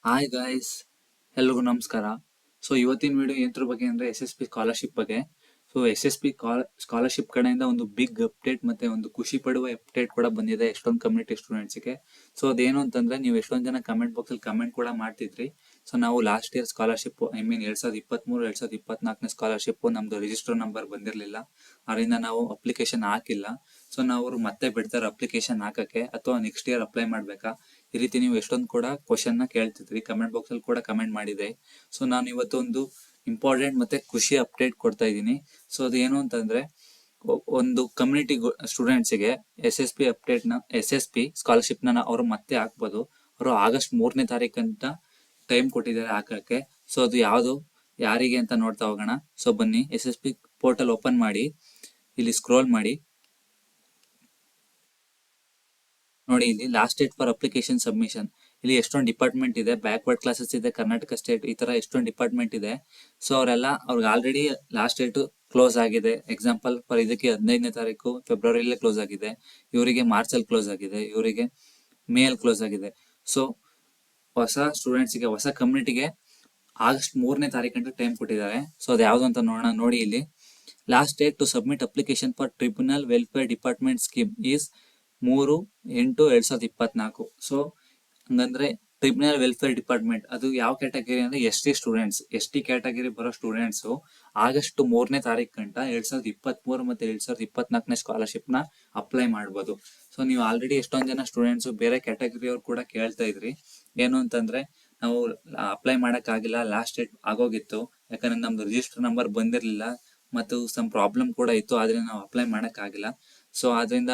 Hi guys, ಎಲ್ರಿಗೂ ನಮಸ್ಕಾರ. So ಇವತ್ತಿನ ವಿಡಿಯೋ ಏನ್ರ ಬಗ್ಗೆ ಅಂದರೆ SSP ಸ್ಕಾಲರ್ಶಿಪ್ ಬಗ್ಗೆ. ಸೊ SSP ಸ್ಕಾಲರ್ಶಿಪ್ ಕಡೆಯಿಂದ ಒಂದು ಬಿಗ್ ಅಪ್ಡೇಟ್ ಮತ್ತೆ ಒಂದು ಖುಷಿ ಪಡುವ ಅಪ್ಡೇಟ್ ಕೂಡ ಬಂದಿದೆ ಎಷ್ಟೊಂದು ಕಮ್ಯುನಿಟಿ ಸ್ಟೂಡೆಂಟ್ಸ್ಗೆ. ಸೊ ಅದೇನು ಅಂತಂದ್ರೆ, ನೀವು ಎಷ್ಟೊಂದು ಜನ ಕಮೆಂಟ್ ಬಾಕ್ಸಲ್ಲಿ ಕಮೆಂಟ್ ಕೂಡ ಮಾಡ್ತಿದ್ರಿ. ಸೊ ನಾವು last year scholarship, I mean 2023-2024 scholarship ನಮ್ದು ರಿಜಿಸ್ಟರ್ ನಂಬರ್ ಬಂದಿರಲಿಲ್ಲ, ಅದರಿಂದ ನಾವು ಅಪ್ಲಿಕೇಶನ್ ಹಾಕಿಲ್ಲ. ಸೊ ನಾವು ಮತ್ತೆ ಬಿಡ್ತಾರೆ ಅಪ್ಲಿಕೇಶನ್ ಹಾಕಕ್ಕೆ, ಅಥವಾ ನೆಕ್ಸ್ಟ್ ಇಯರ್ ಅಪ್ಲೈ ಮಾಡ್ಬೇಕಾ, ಈ ರೀತಿ ನೀವು ಎಷ್ಟೊಂದು ಕೂಡ ಕ್ವಶನ್ ನ ಕೇಳ್ತಿದ್ರಿ, ಕಮೆಂಟ್ ಬಾಕ್ಸ್ ಅಲ್ಲಿ ಕೂಡ ಕಮೆಂಟ್ ಮಾಡಿದೆ. ಸೊ ನಾನು ಇವತ್ತು ಒಂದು ಇಂಪಾರ್ಟೆಂಟ್ ಮತ್ತೆ ಖುಷಿ ಅಪ್ಡೇಟ್ ಕೊಡ್ತಾ ಇದ್ದೀನಿ. ಸೊ ಅದೇನು ಅಂತಂದ್ರೆ, ಒಂದು ಕಮ್ಯುನಿಟಿ ಸ್ಟೂಡೆಂಟ್ಸ್ಗೆ SSP ಸ್ಕಾಲರ್ಶಿಪ್ ನ ಅವರು ಮತ್ತೆ ಹಾಕ್ಬೋದು. ಅವರು ಆಗಸ್ಟ್ 3ನೇ ತಾರೀಕಂತ ಟೈಮ್ ಕೊಟ್ಟಿದ್ದಾರೆ ಹಾಕಕ್ಕೆ. ಸೊ ಅದು ಯಾವುದು, ಯಾರಿಗೆ ಅಂತ ನೋಡ್ತಾ ಹೋಗೋಣ. ಸೊ ಬನ್ನಿ, SSP ಪೋರ್ಟಲ್ ಓಪನ್ ಮಾಡಿ, ಇಲ್ಲಿ ಸ್ಕ್ರೋಲ್ ಮಾಡಿ. ನೋಡಿ, ಇಲ್ಲಿ last date for application submission, ಇಲ್ಲಿ ಎಷ್ಟೊಂದು ಡಿಪಾರ್ಟ್ಮೆಂಟ್ ಇದೆ, ಬ್ಯಾಕ್ವರ್ಡ್ ಕ್ಲಾಸಸ್ ಇದೆ, ಕರ್ನಾಟಕ ಸ್ಟೇಟ್, ಈ ತರ ಎಷ್ಟೊಂದು ಡಿಪಾರ್ಟ್ಮೆಂಟ್ ಇದೆ. ಸೊ ಅವ್ರಿಗೆ ಆಲ್ರೆಡಿ ಲಾಸ್ಟ್ ಡೇಟ್ ಕ್ಲೋಸ್ ಆಗಿದೆ. ಎಕ್ಸಾಂಪಲ್ ಫಾರ್ ಇದಕ್ಕೆ 15ನೇ ತಾರೀಕು ಫೆಬ್ರವರಿಯಲ್ಲೇ ಕ್ಲೋಸ್ ಆಗಿದೆ, ಇವರಿಗೆ ಮಾರ್ಚ್ ಅಲ್ಲಿ ಕ್ಲೋಸ್ ಆಗಿದೆ, ಇವರಿಗೆ ಮೇ ಅಲ್ಲಿ ಕ್ಲೋಸ್ ಆಗಿದೆ. ಸೊ ಹೊಸ ಸ್ಟೂಡೆಂಟ್ಸ್ಗೆ, ಹೊಸ ಕಮ್ಯುನಿಟಿಗೆ ಆಗಸ್ಟ್ 3ನೇ ತಾರೀಕಂತ ಟೈಮ್ ಕೊಟ್ಟಿದ್ದಾರೆ. ಸೊ ಅದು ಯಾವ್ದು ಅಂತ ನೋಡೋಣ. ನೋಡಿ, ಇಲ್ಲಿ last date to submit application for tribunal welfare department scheme is 3/8/2024. So ಹಂಗಂದ್ರೆ ಟ್ರಿಬ್ಯುನಲ್ ವೆಲ್ಫೇರ್ ಡಿಪಾರ್ಟ್ಮೆಂಟ್ ಅದು ಯಾವ ಕ್ಯಾಟಗರಿ ಅಂದ್ರೆ ಎಸ್ ಟಿ ಕ್ಯಾಟಗರಿ ಬರೋ ಸ್ಟೂಡೆಂಟ್ಸ್ ಆಗಸ್ಟ್ 3ನೇ ತಾರೀಕು ಗಂಟ 2023 ಮತ್ತೆ 2024 ಸ್ಕಾಲರ್ಶಿಪ್ ನ ಅಪ್ಲೈ ಮಾಡ್ಬೋದು. ಸೊ ನೀವು ಆಲ್ರೆಡಿ ಎಷ್ಟೊಂದ್ ಜನ ಸ್ಟೂಡೆಂಟ್ಸ್ ಬೇರೆ ಕ್ಯಾಟಗರಿ ಅವ್ರು ಕೂಡ ಕೇಳ್ತಾ ಇದ್ರಿ, ಏನು ಅಂತಂದ್ರೆ ನಾವು ಅಪ್ಲೈ ಮಾಡಕ್ ಆಗಿಲ್ಲ, ಲಾಸ್ಟ್ ಡೇಟ್ ಆಗೋಗಿತ್ತು, ಯಾಕಂದ್ರೆ ನಮ್ದು ರಿಜಿಸ್ಟರ್ ನಂಬರ್ ಬಂದಿರ್ಲಿಲ್ಲ ಮತ್ತು ಸಮ್ ಪ್ರಾಬ್ಲಮ್ ಕೂಡ ಇತ್ತು, ಆದ್ರೆ ನಾವು ಅಪ್ಲೈ ಮಾಡಕ್ ಆಗಿಲ್ಲ. ಸೊ ಆದ್ರಿಂದ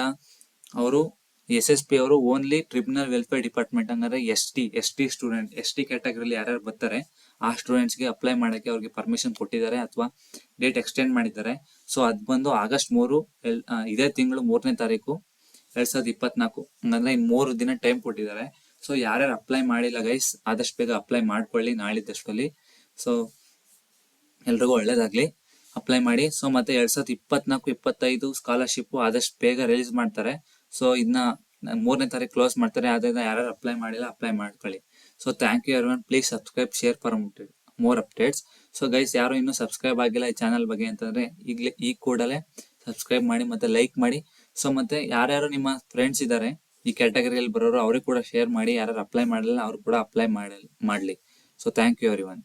ಅವರು SSP ಅವರು ಓನ್ಲಿ ಟ್ರಿಬ್ಯುನಲ್ ವೆಲ್ಫೇರ್ ಡಿಪಾರ್ಟ್ಮೆಂಟ್, ಹಂಗಾದ್ರೆ ಎಸ್ ಟಿ ಕ್ಯಾಟಗರಿಲಿ ಯಾರ್ಯಾರು ಬರ್ತಾರೆ ಆ ಸ್ಟೂಡೆಂಟ್ಸ್ಗೆ ಅಪ್ಲೈ ಮಾಡಕ್ಕೆ ಅವ್ರಿಗೆ ಪರ್ಮಿಷನ್ ಕೊಟ್ಟಿದ್ದಾರೆ, ಅಥವಾ ಡೇಟ್ ಎಕ್ಸ್ಟೆಂಡ್ ಮಾಡಿದ್ದಾರೆ. ಸೊ ಅದ್ ಬಂದು ಆಗಸ್ಟ್ 3, ಇದೇ ತಿಂಗಳು 3ನೇ ತಾರೀಕು 2024, ಹಂಗಂದ್ರೆ ಇನ್ 3 ದಿನ ಟೈಮ್ ಕೊಟ್ಟಿದ್ದಾರೆ. ಸೊ ಯಾರ್ಯಾರು ಅಪ್ಲೈ ಮಾಡಿಲ್ಲ ಗೈಸ್, ಆದಷ್ಟು ಬೇಗ ಅಪ್ಲೈ ಮಾಡ್ಕೊಳ್ಳಿ ನಾಳಿದ್ದಷ್ಟಲ್ಲಿ. ಸೊ ಎಲ್ರಿಗೂ ಒಳ್ಳೇದಾಗ್ಲಿ, ಅಪ್ಲೈ ಮಾಡಿ. ಸೊ ಮತ್ತೆ 2024-25 ಸ್ಕಾಲರ್ಶಿಪ್ ಆದಷ್ಟು ಬೇಗ ರಿಲೀಸ್ ಮಾಡ್ತಾರೆ. ಸೊ ಇದನ್ನ 3ನೇ ತಾರೀಕು ಕ್ಲೋಸ್ ಮಾಡ್ತಾರೆ, ಆದ್ರಿಂದ ಯಾರು ಅಪ್ಲೈ ಮಾಡಿಲ್ಲ ಅಪ್ಲೈ ಮಾಡ್ಕೊಳ್ಳಿ. So thank you everyone, please subscribe, share for more updates. So guys, ಯಾರು ಇನ್ನೂ ಸಬ್ಸ್ಕ್ರೈಬ್ ಆಗಿಲ್ಲ ಈ ಚಾನಲ್ ಬಗ್ಗೆ ಅಂತಂದ್ರೆ ಈ ಕೂಡಲೇ ಸಬ್ಸ್ಕ್ರೈಬ್ ಮಾಡಿ ಮತ್ತೆ ಲೈಕ್ ಮಾಡಿ. ಸೊ ಮತ್ತೆ ಯಾರ್ಯಾರು ನಿಮ್ಮ ಫ್ರೆಂಡ್ಸ್ ಇದ್ದಾರೆ ಈ ಕ್ಯಾಟಗರಿಯಲ್ಲಿ ಬರೋರು, ಅವ್ರಿಗೆ ಕೂಡ ಶೇರ್ ಮಾಡಿ, ಯಾರು ಅಪ್ಲೈ ಮಾಡಲಿಲ್ಲ ಅವ್ರು ಕೂಡ ಅಪ್ಲೈ ಮಾಡಲಿ. So thank you everyone.